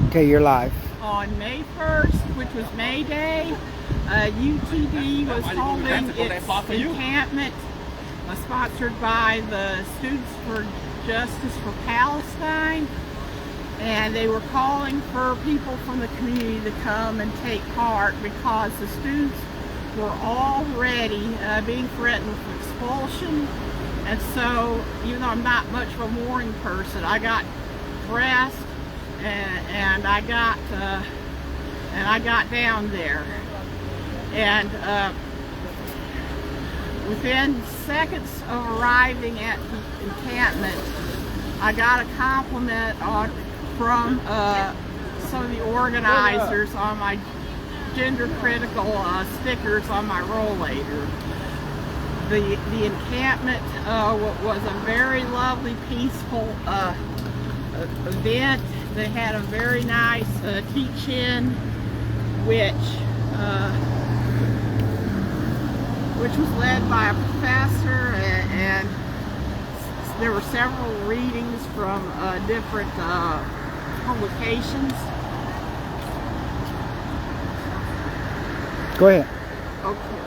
Okay, you're live. On May 1st, which was May Day, UTD was holding its encampment sponsored by the Students for Justice for Palestine, and they were calling for people from the community to come and take part because the students were already being threatened with expulsion. And so, even though I'm not much of a morning person, I got dressed and I got down there, and within seconds of arriving at the encampment, I got a compliment from some of the organizers on my gender critical stickers on my rollator. The encampment was a very lovely, peaceful event. They had a very nice teach-in, which was led by a professor, and there were several readings from different publications. Go ahead. Okay.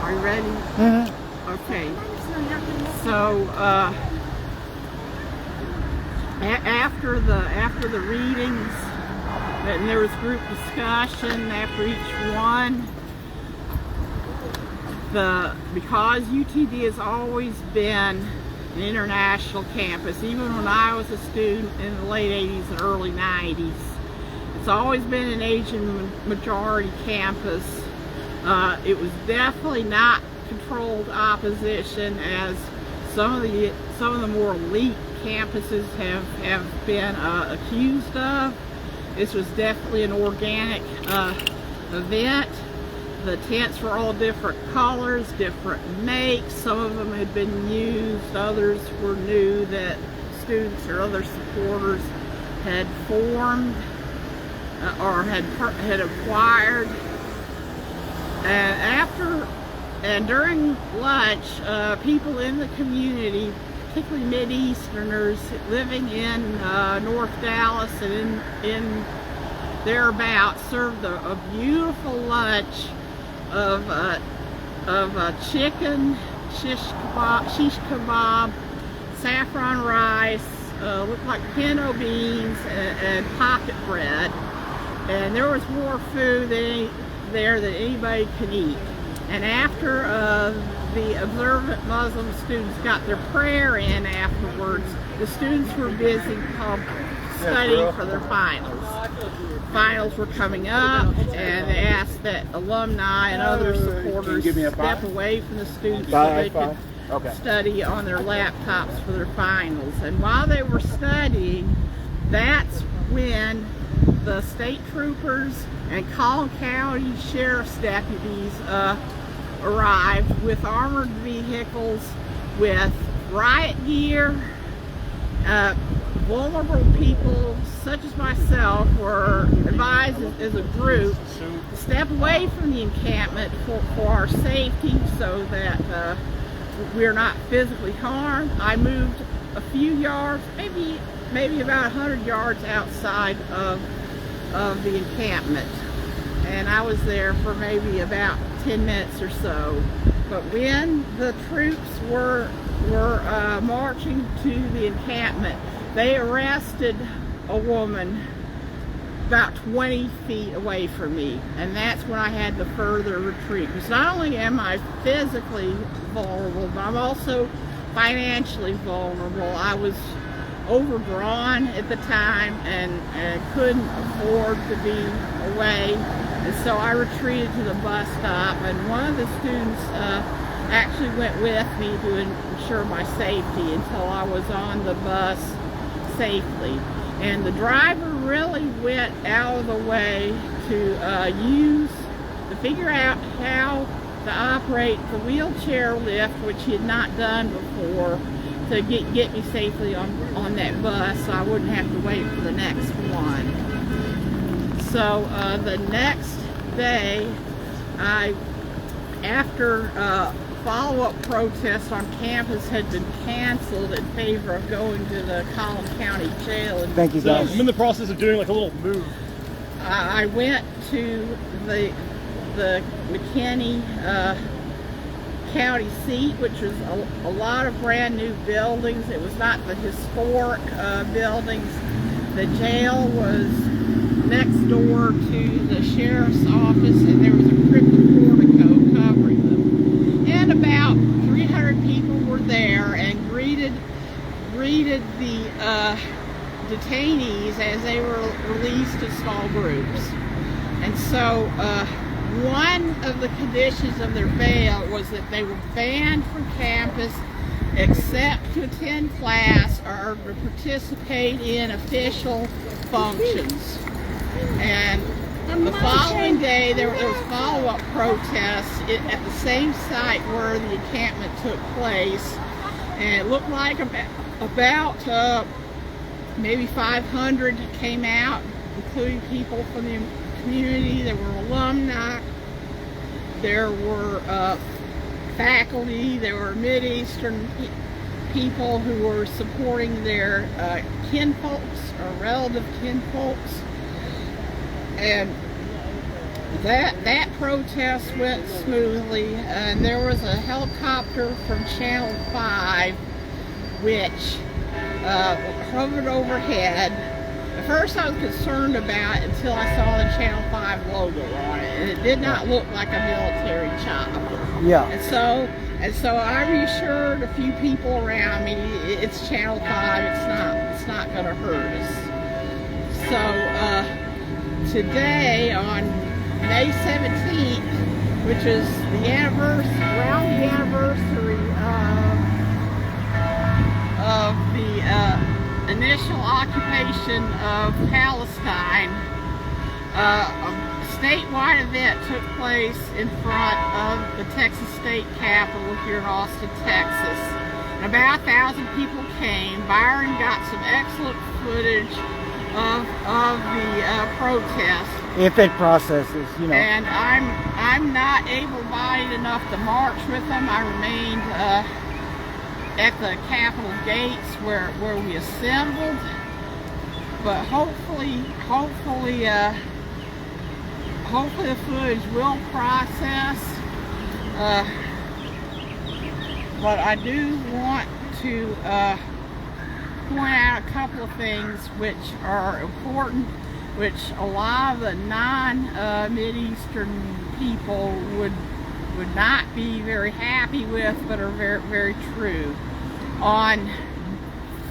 Are you ready? Mm-hmm. Okay. So after the readings, and there was group discussion after each one. Because UTD has always been an international campus, even when I was a student in the late 80s and early 90s, it's always been an Asian majority campus. It was definitely not controlled opposition as some of the more elite campuses have been accused of. This was definitely an organic event. The tents were all different colors, different makes. Some of them had been used, others were new that students or other supporters had formed or had acquired. And during lunch, people in the community, particularly Mid-Easterners living in North Dallas and in thereabouts, served a beautiful lunch of chicken, shish kebab, saffron rice, looked like pinto beans, and pocket bread. And there was more food there than anybody could eat. And after the observant Muslim students got their prayer in afterwards, the students were busy studying for their finals. Finals were coming up, and they asked that alumni and other supporters step away from the students so they could study on their laptops for their finals. And while they were studying, that's when the state troopers and Collin County Sheriff's deputies arrived with armored vehicles, with riot gear. Vulnerable people such as myself were advised as a group to step away from the encampment for our safety so that we're not physically harmed. I moved a few yards, maybe about 100 yards outside of the encampment, and I was there for maybe about 10 minutes or so. But when the troops were marching to the encampment, they arrested a woman about 20 feet away from me, and that's when I had to further retreat. Because not only am I physically vulnerable, but I'm also financially vulnerable. I was overdrawn at the time and couldn't afford to be away, and so I retreated to the bus stop, and one of the students actually went with me to ensure my safety until I was on the bus safely. And the driver really went out of the way to figure out how to operate the wheelchair lift, which he had not done before, to get me safely on that bus so I wouldn't have to wait for the next one. So the next day, after follow-up protests on campus had been canceled in favor of going to the Collin County Jail. Thank you, guys. I'm in the process of doing like a little move. I went to the McKinney county seat, which was a lot of brand new buildings. It was not the historic buildings. The jail was next door to the sheriff's office, and there was a cryptic portico covering them. And about 300 people were there and greeted the detainees as they were released in small groups. And so one of the conditions of their bail was that they were banned from campus except to attend class or to participate in official functions. And the following day there was follow-up protests at the same site where the encampment took place, and it looked like about maybe 500 came out, including people from the community. There were alumni, there were faculty, there were Mid-Eastern people who were supporting their kinfolks or relative kinfolks. And that protest went smoothly, and there was a helicopter from Channel 5 which hovered overhead. At first I was concerned about it until I saw the Channel 5 logo on it, and it did not look like a military chopper. Yeah. And so I reassured a few people around me, it's Channel 5, it's not going to hurt us. So today on May 17th, which is the around the anniversary of the initial occupation of Palestine, a statewide event took place in front of the Texas State Capitol here in Austin, Texas. And about 1,000 people came. Byron got some excellent footage of the protest. If it processes, you know. And I'm not able-bodied enough to march with them. I remained at the Capitol gates where we assembled. But hopefully the footage will process. But I do want to point out a couple of things which are important, which a lot of the non-Mid-Eastern people would not be very happy with, but are very, very true. On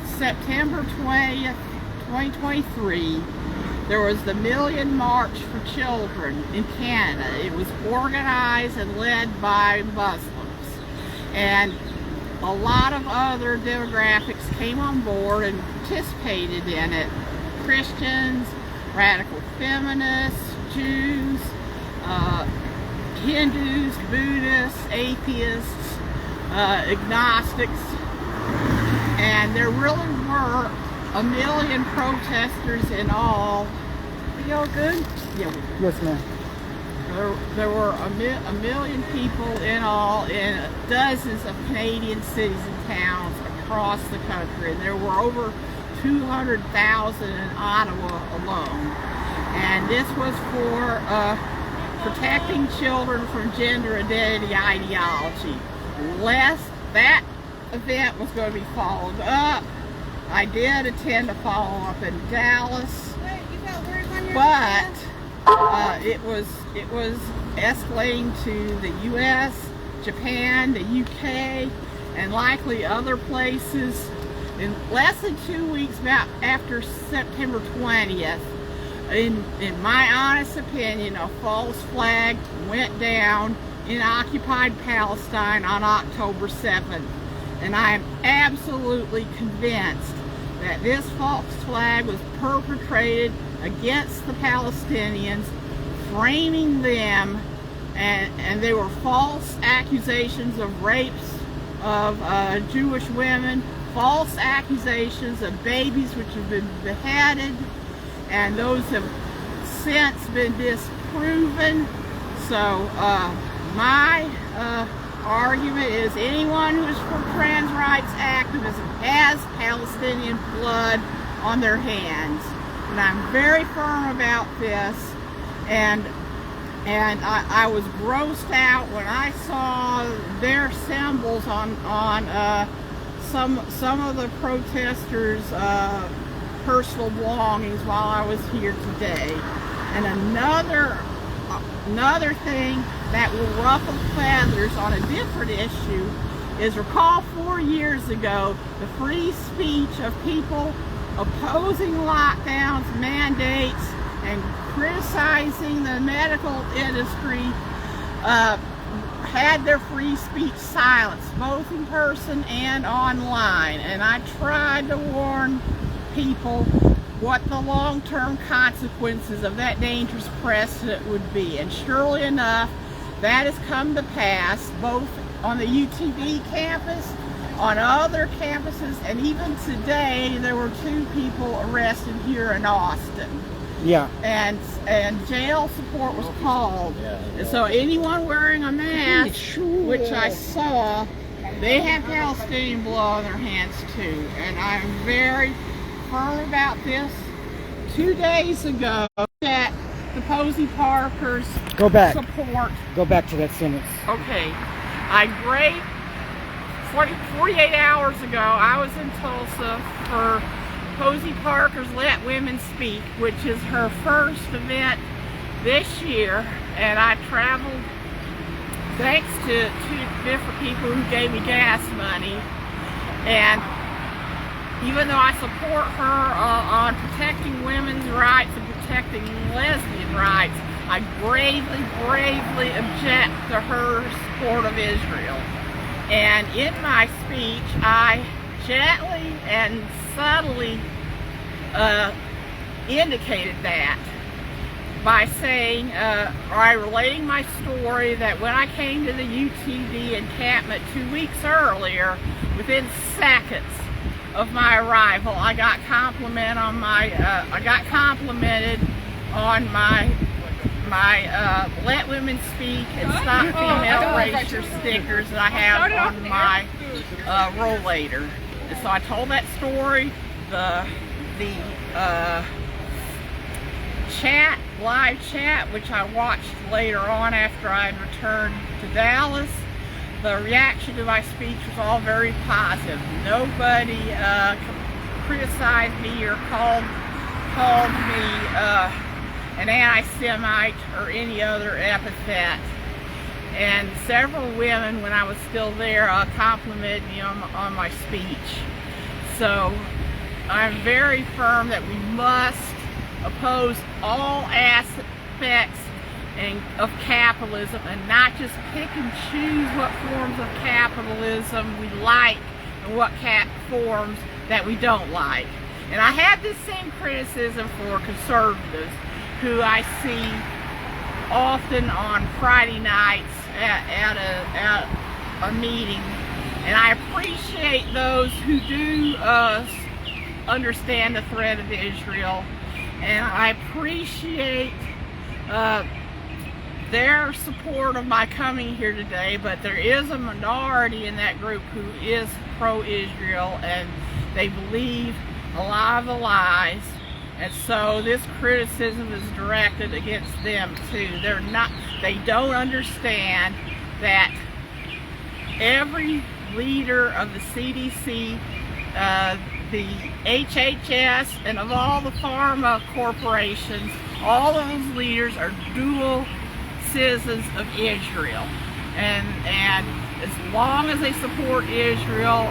September 20th, 2023, there was the Million March for Children in Canada. It was organized and led by Muslims. And a lot of other demographics came on board and participated in it. Christians, radical feminists, Jews, Hindus, Buddhists, atheists, agnostics, and there really were 1 million protesters in all. Are y'all good? Yeah. Yes, ma'am. There were a million people in all in dozens of Canadian cities and towns across the country, and there were over 200,000 in Ottawa alone. And this was for protecting children from gender identity ideology. That event was going to be followed up. I did attend a follow-up in Dallas, but it was escalating to the U.S., Japan, the U.K., and likely other places. In less than 2 weeks after September 20th, in my honest opinion, a false flag went down in occupied Palestine on October 7th. And I am absolutely convinced that this false flag was perpetrated against the Palestinians, framing them, and there were false accusations of rapes of Jewish women, false accusations of babies which have been beheaded, and those have since been disproven. So my argument is anyone who is for trans rights activism has Palestinian blood on their hands. And I'm very firm about this. And I was grossed out when I saw their symbols on some of the protesters' personal belongings while I was here today. And another thing that will ruffle feathers on a different issue is, recall 4 years ago the free speech of people opposing lockdowns, mandates, and criticizing the medical industry had their free speech silenced, both in person and online. And I tried to warn people what the long-term consequences of that dangerous precedent would be. And surely enough, that has come to pass, both on the UTD campus, on other campuses, and even today there were 2 people arrested here in Austin. Yeah. And jail support was called. And so anyone wearing a mask, which I saw, they have Palestinian blood on their hands too. And I'm very firm about this. 2 days ago, that the Posey Parkers Go back. support. Go back to that sentence. Okay. 48 hours ago, I was in Tulsa for Posey Parker's Let Women Speak, which is her first event this year, and I traveled thanks to 2 different people who gave me gas money. And even though I support her on protecting women's rights and protecting lesbian rights, I bravely object to her support of Israel. And in my speech, I gently and subtly indicated that by saying, by relating my story, that when I came to the UTD encampment 2 weeks earlier, within seconds of my arrival, I got complimented on my Let Women Speak and Stop Female Erasure stickers that I have on my rollator. And so I told that story. The live chat, which I watched later on after I had returned to Dallas, the reaction to my speech was all very positive. Nobody criticized me or called me an anti-Semite or any other epithet. And several women, when I was still there, complimented me on my speech. So I'm very firm that we must oppose all aspects of capitalism and not just pick and choose what forms of capitalism we like and what forms that we don't like. And I have this same criticism for conservatives, who I see often on Friday nights at a meeting. And I appreciate those who do understand the threat of Israel, and I appreciate their support of my coming here today. But there is a minority in that group who is pro-Israel, and they believe a lot of the lies. And so this criticism is directed against them too. They don't understand that every leader of the CDC, the HHS, and of all the pharma corporations, all of those leaders are dual citizens of Israel. And as long as they support Israel,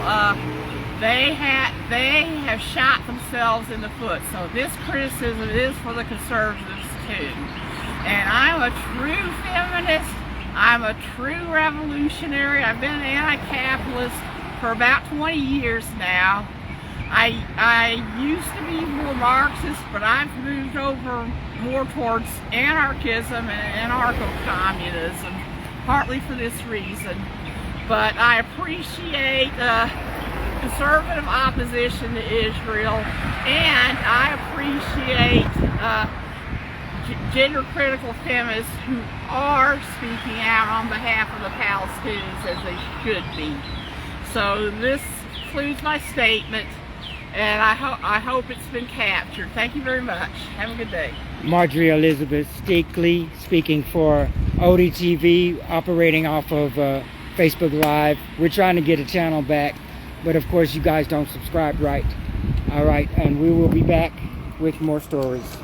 they have shot themselves in the foot. So this criticism is for the conservatives too. And I'm a true feminist. I'm a true revolutionary. I've been an anti-capitalist for about 20 years now. I used to be more Marxist, but I've moved over more towards anarchism and anarcho-communism, partly for this reason. But I appreciate conservative opposition to Israel, and I appreciate gender critical feminists who are speaking out on behalf of the Palestinians as they should be. So this concludes my statement, and I hope it's been captured. Thank you very much. Have a good day. Marjorie Elizabeth Steakley speaking for ODTV, operating off of Facebook Live. We're trying to get a channel back, but of course you guys don't subscribe right. All right, and we will be back with more stories.